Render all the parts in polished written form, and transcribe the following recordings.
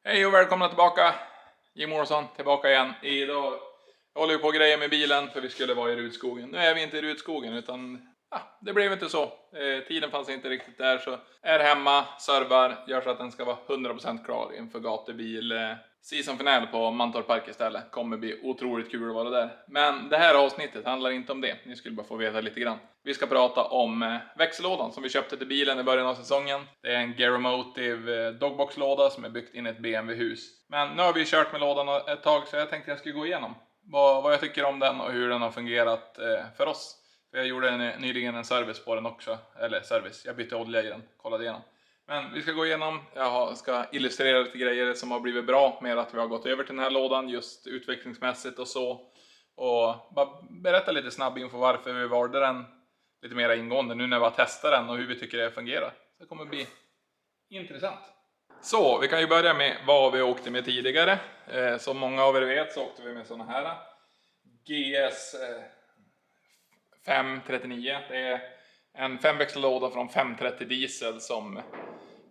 Hej och välkomna tillbaka. Jim Olsson tillbaka igen. Idag håller vi på grejer med bilen för vi skulle vara i Rudskogen. Nu är vi inte i Rudskogen utan det blev inte så. Tiden fanns inte riktigt där, så är hemma, servar, gör så att den ska vara 100% klar inför gatubil. Season final på Mantorp Park istället. Kommer bli otroligt kul att vara där. Men det här avsnittet handlar inte om det. Ni skulle bara få veta lite grann. Vi ska prata om växellådan som vi köpte till bilen i början av säsongen. Det är en Geromotive dogbox-låda som är byggt in i ett BMW-hus. Men nu har vi kört med lådan ett tag, så jag tänkte jag skulle gå igenom vad jag tycker om den och hur den har fungerat för oss. För jag gjorde nyligen en service på den också. Eller service, jag bytte olja i den, kollade igenom. Men vi ska gå igenom, jag ska illustrera lite grejer som har blivit bra med att vi har gått över till den här lådan just utvecklingsmässigt och så. Och bara berätta lite snabb info varför vi valde den lite mer ingående nu när vi har testat den och hur vi tycker det fungerar. Så det kommer bli intressant. Så vi kan ju börja med vad vi åkte med tidigare. Som många av er vet så åkte vi med såna här GS 539. Det är en 5-växellåda från 530 diesel som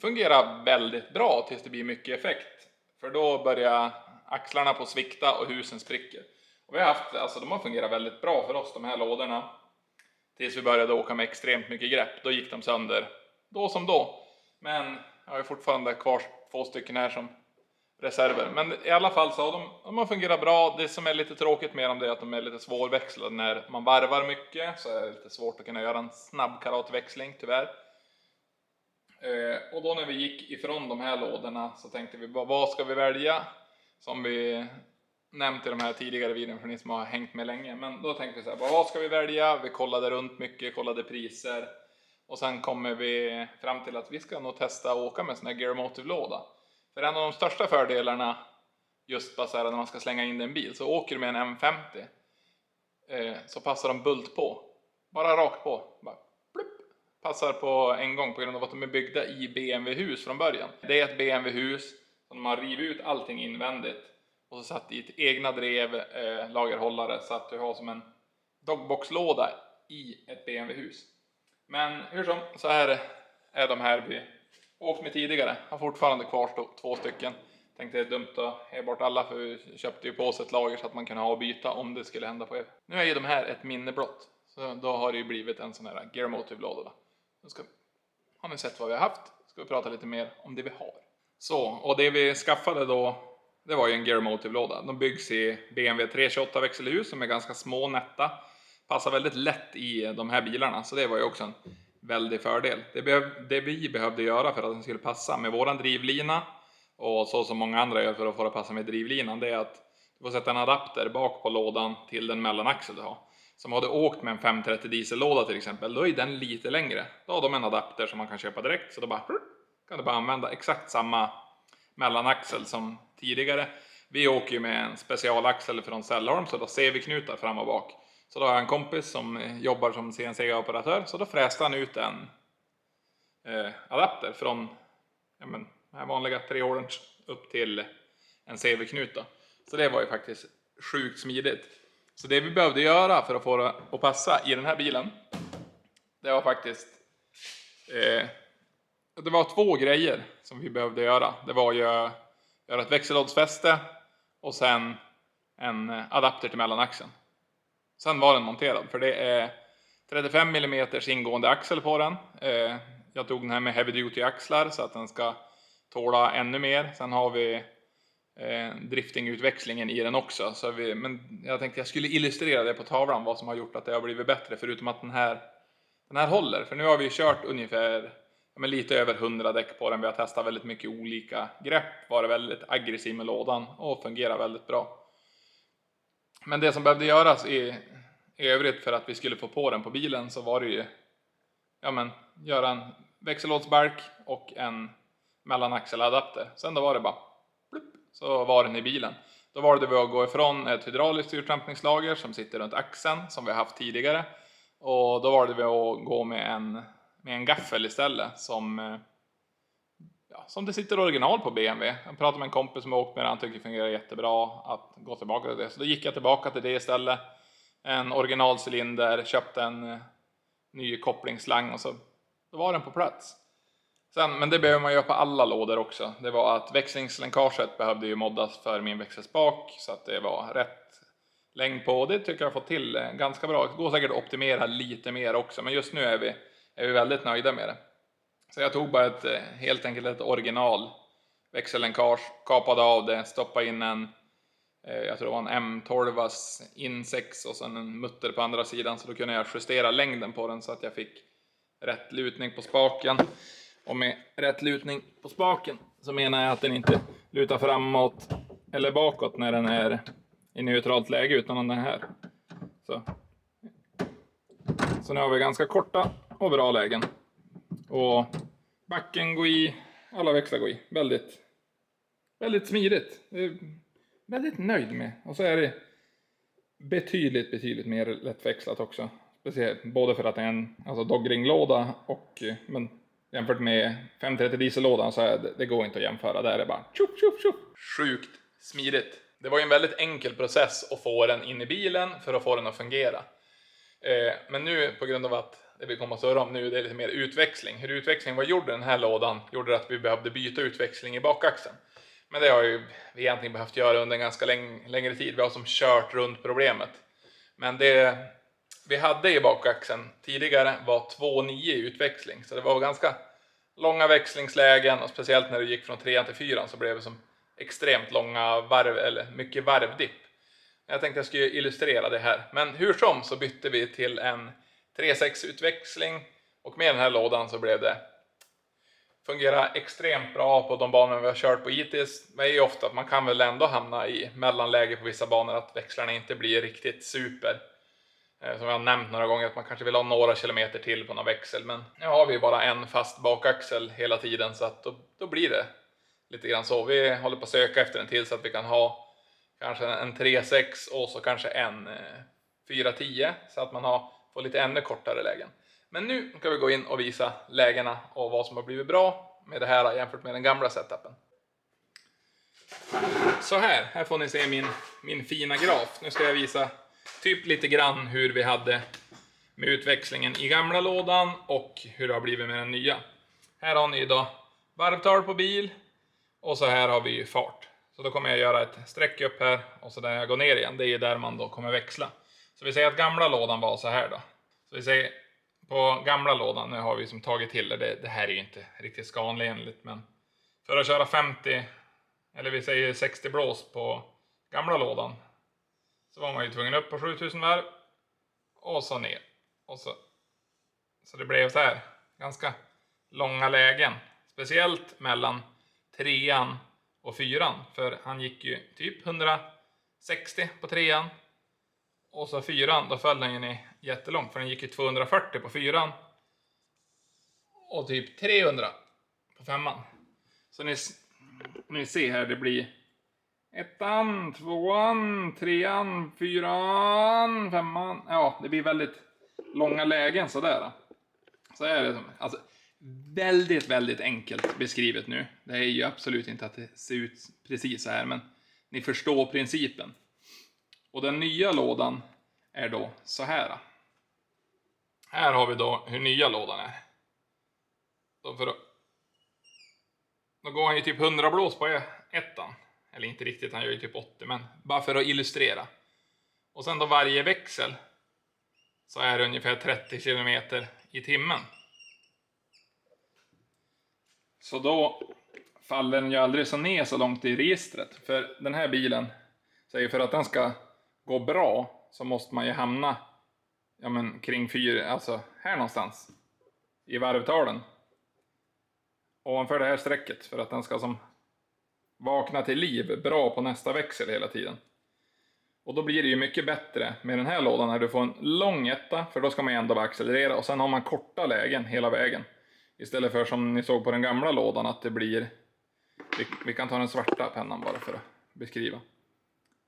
fungerar väldigt bra tills det blir mycket effekt. För då börjar axlarna på svikta och husen spricker. Och vi har haft, de har fungerat väldigt bra för oss, de här lådorna. Tills vi började åka med extremt mycket grepp. Då gick de sönder. Då som då. Men jag har fortfarande kvar 2 stycken här som reserver. Men i alla fall så har de har fungerat bra. Det som är lite tråkigt med dem är att de är lite svårväxlade. När man varvar mycket så är det lite svårt att kunna göra en snabb karatväxling tyvärr. Och då när vi gick ifrån de här lådorna så tänkte vi vad ska vi välja? Som vi nämnt i de här tidigare videorna för ni som har hängt med länge. Men då tänkte vi så här, vad ska vi välja? Vi kollade runt mycket, kollade priser. Och sen kommer vi fram till att vi ska nog testa att åka med en sån här Geromotive-låda. För en av de största fördelarna just bara så här, när man ska slänga in en bil, så åker du med en M50 så passar de bult på. Bara rakt på. Bara plupp, passar på en gång på grund av att de är byggda i BMW-hus från början. Det är ett BMW-hus som de har rivit ut allting invändigt och så satt i ett egna drev, lagerhållare, så att du har som en dogbox-låda i ett BMW-hus. Men hur som, så här är de här vi åkt med tidigare. Har fortfarande kvar 2 stycken. Tänkte det är dumt att ge bort alla, för vi köpte ju på oss ett lager så att man kan ha och byta om det skulle hända på er. Nu är ju de här ett minne blott. Så då har det ju blivit en sån här Geromotive-låda. Har ni sett vad vi har haft? Ska vi prata lite mer om det vi har. Så, och det vi skaffade då, det var ju en Geromotive-låda. De byggs i BMW 328 växelhus som är ganska små, nätta. Passar väldigt lätt i de här bilarna, så det var ju också en väldig fördel. Det vi behövde göra för att den skulle passa med våran drivlina och så som många andra gör för att få det passa med drivlinan, det är att du får sätta en adapter bak på lådan till den mellanaxel du har. Som hade åkt med en 530 diesellåda till exempel, då är den lite längre. Då har de en adapter som man kan köpa direkt, så då kan du bara använda exakt samma mellanaxel som tidigare. Vi åker ju med en specialaxel från Cellholm, så då ser vi knutar fram och bak. Så då har jag en kompis som jobbar som CNC-operatör, så då fräste han ut en adapter från den här vanliga 3-hålens upp till en CV-knuta. Så det var ju faktiskt sjukt smidigt. Så det vi behövde göra för att få det att passa i den här bilen, det var faktiskt det var 2 grejer som vi behövde göra. Det var ju göra ett växellådsfäste och sen en adapter till mellanaxeln. Sen var den monterad, för det är 35 mm ingående axel på den. Jag tog den här med heavy duty axlar så att den ska tåla ännu mer. Sen har vi driftingutväxlingen i den också. Men jag tänkte jag skulle illustrera det på tavlan, vad som har gjort att det har blivit bättre. Förutom att den här håller. För nu har vi kört ungefär lite över 100 däck på den. Vi har testat väldigt mycket olika grepp. Varit väldigt aggressiv med lådan och fungerar väldigt bra. Men det som behövde göras i övrigt för att vi skulle få på den på bilen, så var det ju göra en växellådsbalk och en mellanaxeladapter. Sen då var det bara plupp, så var den i bilen. Då valde vi att gå ifrån ett hydrauliskt styrtrampningslager som sitter runt axeln som vi har haft tidigare. Och då valde vi att gå med en gaffel istället som det sitter original på BMW. Jag pratade med en kompis som har åkt med det, han tycker det fungerar jättebra att gå tillbaka till det. Så då gick jag tillbaka till det istället. En originalcylinder, köpte en ny kopplingsslang och så då var den på plats. Men det behöver man göra på alla lådor också. Det var att växlingsslänkaget behövde ju moddas för min växelspak så att det var rätt längd på. Det tycker jag har fått till ganska bra. Det går säkert att optimera lite mer också, men just nu är vi väldigt nöjda med det. Så jag tog bara helt enkelt ett original växellänkage, kapade av det, stoppade in jag tror det var en M12 in 6 och sen en mutter på andra sidan, så då kunde jag justera längden på den så att jag fick rätt lutning på spaken. Och med rätt lutning på spaken så menar jag att den inte lutar framåt eller bakåt när den är i neutralt läge, utan den här. Så nu har vi ganska korta och bra lägen. Och backen går i, alla växlar går i. Väldigt, väldigt smidigt. Det är väldigt nöjd med. Och så är det betydligt mer lättväxlat också. Speciellt både för att det är en dogringlåda men jämfört med 530 diesellådan så är det går inte att jämföra. Där är det bara tjup, tjup, tjup. Sjukt smidigt. Det var ju en väldigt enkel process att få den in i bilen för att få den att fungera. Men nu på grund av att det vi kommer att surra om nu, det är lite mer utväxling. Hur utväxlingen var gjord i den här lådan gjorde att vi behövde byta utväxling i bakaxeln. Men det har ju vi egentligen behövt göra under en ganska längre tid. Vi har som kört runt problemet. Men det vi hade i bakaxeln tidigare var 2,9 i utväxling. Så det var ganska långa växlingslägen, och speciellt när du gick från 3 till 4 så blev det som extremt långa varv, eller mycket varvdipp. Jag tänkte jag skulle illustrera det här. Men hur som så bytte vi till en 3.6 utväxling, och med den här lådan så blev det fungera extremt bra på de banor vi har kört på hittills. Men det är ju ofta att man kan väl ändå hamna i mellanläge på vissa banor, att växlarna inte blir riktigt super. Som jag har nämnt några gånger, att man kanske vill ha några kilometer till på någon växel. Men nu har vi bara en fast bakaxel hela tiden, så att då blir det lite grann så. Vi håller på att söka efter en till så att vi kan ha kanske en 3.6 och så kanske en 4.10, så att man får lite ännu kortare lägen. Men nu kan vi gå in och visa lägena och vad som har blivit bra med det här jämfört med den gamla setupen. Så här får ni se min fina graf. Nu ska jag visa typ lite grann hur vi hade med utväxlingen i gamla lådan och hur det har blivit med den nya. Här har ni då varvtal på bil, och så här har vi ju fart. Så då kommer jag göra ett streck upp här, och så där jag går ner igen, det är där man då kommer växla. Så vi säger att gamla lådan var så här då. Så vi säger på gamla lådan, nu har vi som tagit till det här är ju inte riktigt skanlenligt, men för att köra 50 eller vi säger 60 blås på gamla lådan så var man ju tvungen upp på 7000 varv och så ner. Och så det blev så här ganska långa lägen. Speciellt mellan 3an och 4an. För han gick ju typ 160 på 3an. Och så 4an, då föll den ju ner jättelångt. För den gick ju 240 på 4an. Och typ 300 på 5an. Så ni ser här, det blir 1an, 2an, 3an, 4an, 5an. Ja, det blir väldigt långa lägen sådär. Så är det alltså väldigt, väldigt enkelt beskrivet nu. Det är ju absolut inte att det ser ut precis så här, men ni förstår principen. Och den nya lådan är då så här. Här har vi då hur nya lådan är. Då går han ju typ 100 blås på ettan. Eller inte riktigt, han gör ju typ 80, men bara för att illustrera. Och sen då varje växel så är det ungefär 30 km i timmen. Så då faller den ju aldrig så ner så långt i registret. För den här bilen säger för att den ska gå bra så måste man ju hamna kring 4, alltså här någonstans i varvtalen. Ovanför det här strecket för att den ska som vakna till liv bra på nästa växel hela tiden. Och då blir det ju mycket bättre med den här lådan när du får en lång etta, för då ska man ju ändå bara accelerera och sen har man korta lägen hela vägen. Istället för som ni såg på den gamla lådan att det blir, vi kan ta den svarta pennan bara för att beskriva.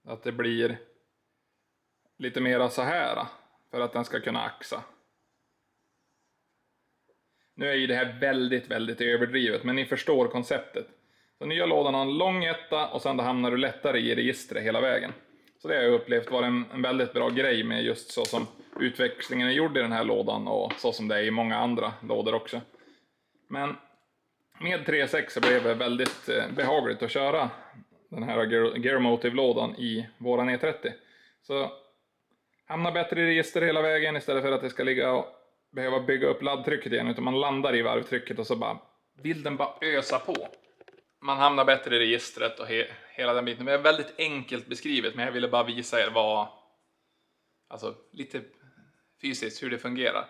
Att det blir lite mera så här för att den ska kunna axa. Nu är ju det här väldigt, väldigt överdrivet, men ni förstår konceptet. Så nya lådan har en lång etta och sen då hamnar du lättare i registret hela vägen. Så det har jag upplevt var en väldigt bra grej med just så som utväxlingen är gjord i den här lådan och så som det är i många andra lådor också. Men Med 3.6 blev det väldigt behagligt att köra den här Gearmotive-lådan i våran E30. Så hamnar bättre i register hela vägen istället för att det ska ligga och behöva bygga upp laddtrycket igen. Utan man landar i varvtrycket och så bara vill den bara ösa på. Man hamnar bättre i registret och hela den biten. Det är väldigt enkelt beskrivet, men jag ville bara visa er alltså lite fysiskt hur det fungerar.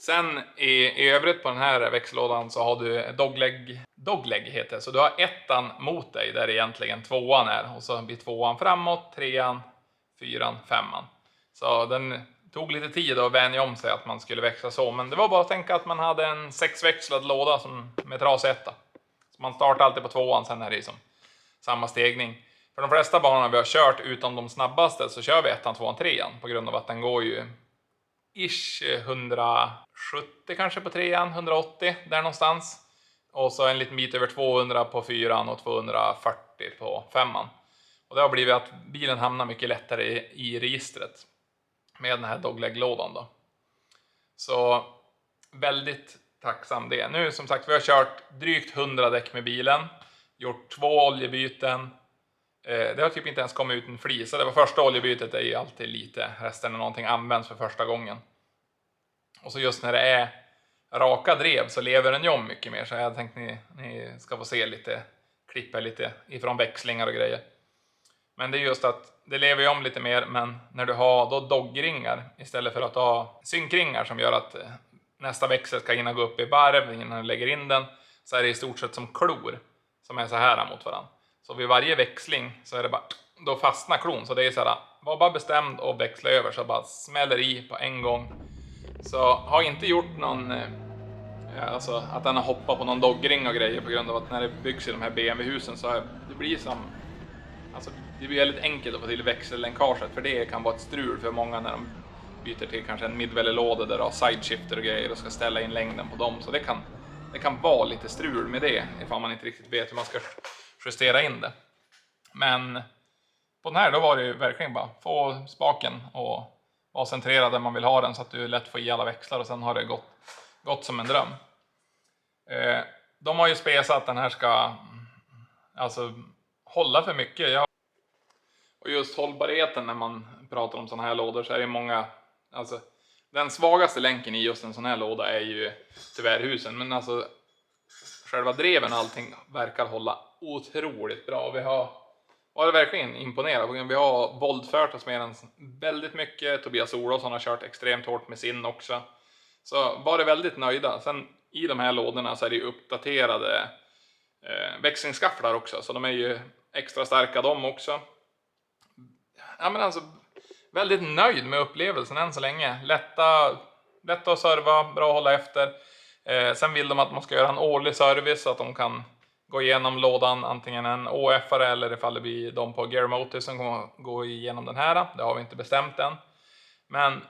Sen i övrigt på den här växellådan så har du dogleg heter det. Så du har ettan mot dig där egentligen tvåan är. Och så blir tvåan framåt, trean, fyran, femman. Så den tog lite tid att vänja om sig att man skulle växla så. Men det var bara att tänka att man hade en 6-växlad låda med trasetta. Så man startar alltid på tvåan, sen är det som samma stegning. För de flesta banorna vi har kört utan de snabbaste så kör vi ettan, tvåan, trean. På grund av att den går ju ish 170 kanske på trean, 180 där någonstans. Och så en liten bit över 200 på fyran och 240 på femman. Och det har blivit att bilen hamnar mycket lättare i registret med den här dogleg-lådan då. Så väldigt tacksam det. Nu som sagt, vi har kört drygt 100 däck med bilen. Gjort 2 oljebyten. Det har typ inte ens kommit ut en flisa. Det var första oljebytet, är ju alltid lite. Resten är någonting används för första gången. Och så just när det är raka drev så lever den ju om mycket mer. Så jag tänkte ni ska få se lite, klippa lite ifrån växlingar och grejer. Men det är just att det lever ju om lite mer, men när du har då doggringar istället för att ha synkringar som gör att nästa växel ska hinna gå upp i varv innan du lägger in den, så är det i stort sett som klor som är så här mot varandra. Så vid varje växling så är det bara, då fastnar klon. Så det är så här, var bara bestämd och växla över så bara smäller i på en gång. Så har inte gjort någon, alltså att den har hoppat på någon doggring och grejer på grund av att när det byggs i de här BMW-husen så det blir som, alltså det blir väldigt enkelt att få till växellänkaget, för det kan vara ett strul för många när de byter till kanske en midvällelåda där de har sideshifter och grejer och ska ställa in längden på dem. Så det kan vara lite strul med det ifall man inte riktigt vet hur man ska justera in det. Men på den här då var det ju verkligen bara få spaken och vara centrerad där man vill ha den så att du lätt får i alla växlar, och sen har det gått som en dröm. De har ju spesat att den här ska alltså hålla för mycket. Och just hållbarheten när man pratar om sådana här lådor så är det många, alltså den svagaste länken i just en sån här låda är ju tyvärr husen, men alltså själva dreven och allting verkar hålla otroligt bra. Vi har varit verkligen imponerade. Vi har våldfört oss med den väldigt mycket. Tobias Olofsson har kört extremt hårt med sin också. Så var det väldigt nöjda. Sen i de här lådorna så är det uppdaterade växlingsskafflar också. Så de är ju extra starka de också. Ja, men alltså väldigt nöjd med upplevelsen än så länge. Lätta att serva, bra att hålla efter. Sen vill de att man ska göra en årlig service så att de kan gå igenom lådan, antingen en OF-are eller ifall det blir de på Gearmotive som kommer gå igenom den här. Det har vi inte bestämt än. Men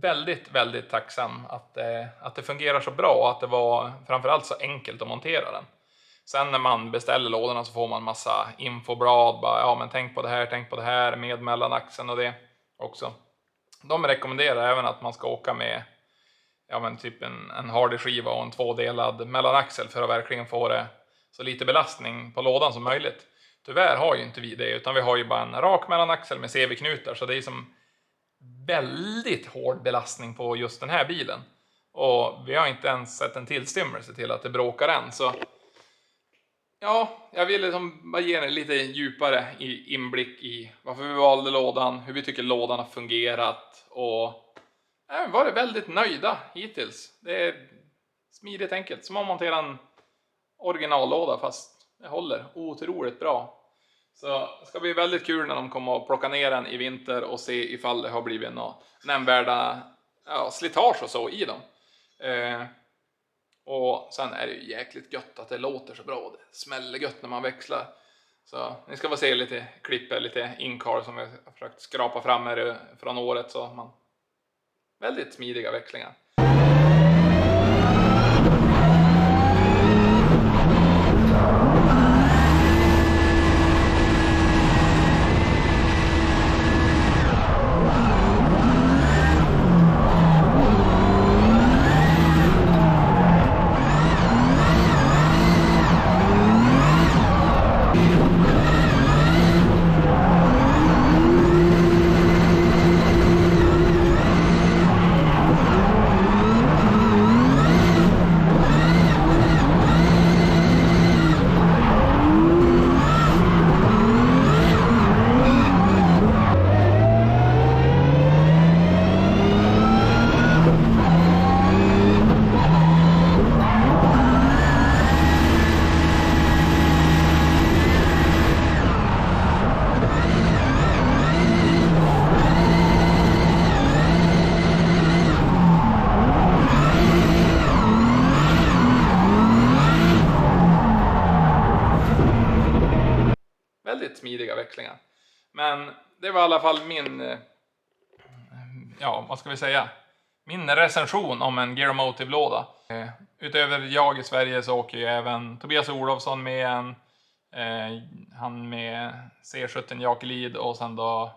väldigt, väldigt tacksam att det fungerar så bra och att det var framförallt så enkelt att montera den. Sen när man beställer lådorna så får man massa infoblad. Bara, ja, men tänk på det här med mellanaxeln och det också. De rekommenderar även att man ska åka med typ en Hardy-skiva och en 2-delad mellanaxel för att verkligen få det så lite belastning på lådan som möjligt. Tyvärr har ju inte vi det, utan vi har ju bara en rak mellanaxel med CV-knutar, så det är som väldigt hård belastning på just den här bilen. Och vi har inte ens sett en tillstymmelse till att det bråkar än, så ja, jag vill liksom bara ge er lite djupare inblick i varför vi valde lådan, hur vi tycker lådan har fungerat, och var det väldigt nöjda hittills. Det är smidigt enkelt, som att montera en originallåda fast det håller otroligt bra. Så det ska bli väldigt kul när de kommer att plocka ner den i vinter och se ifall det har blivit några nämnvärda slitage och så i dem. Och sen är det ju jäkligt gött att det låter så bra. Det smäller gött när man växlar. Så ni ska få se lite klipp, lite in-car som vi har försökt skrapa fram här från året. Så man väldigt smidiga växlingar. Väldigt smidiga växlingar. Men det var i alla fall min, ja vad ska vi säga, min recension om en Gearmotive-låda. Utöver jag i Sverige så åker ju även Tobias Olofsson med en, han med C17 Jakelid, och sen då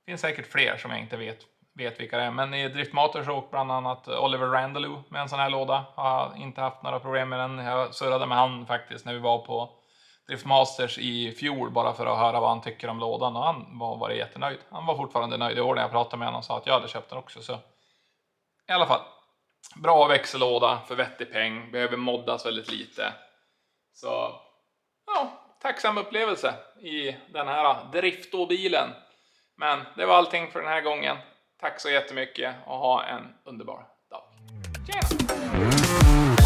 finns säkert fler som jag inte vet vilka det är. Men i Drift Motors åker bland annat Oliver Randaloo med en sån här låda. Jag har inte haft några problem med den. Jag surrade med han faktiskt när vi var på Drift Masters i fjol bara för att höra vad han tycker om lådan, och han var jättenöjd. Han var fortfarande nöjd i år när jag pratade med honom och sa att jag hade köpt den också. Så i alla fall, bra växellåda för vettig peng, behöver moddas väldigt lite. Så ja, tacksam upplevelse i den här Drifto-bilen. Men det var allting för den här gången. Tack så jättemycket och ha en underbar dag. Tjena!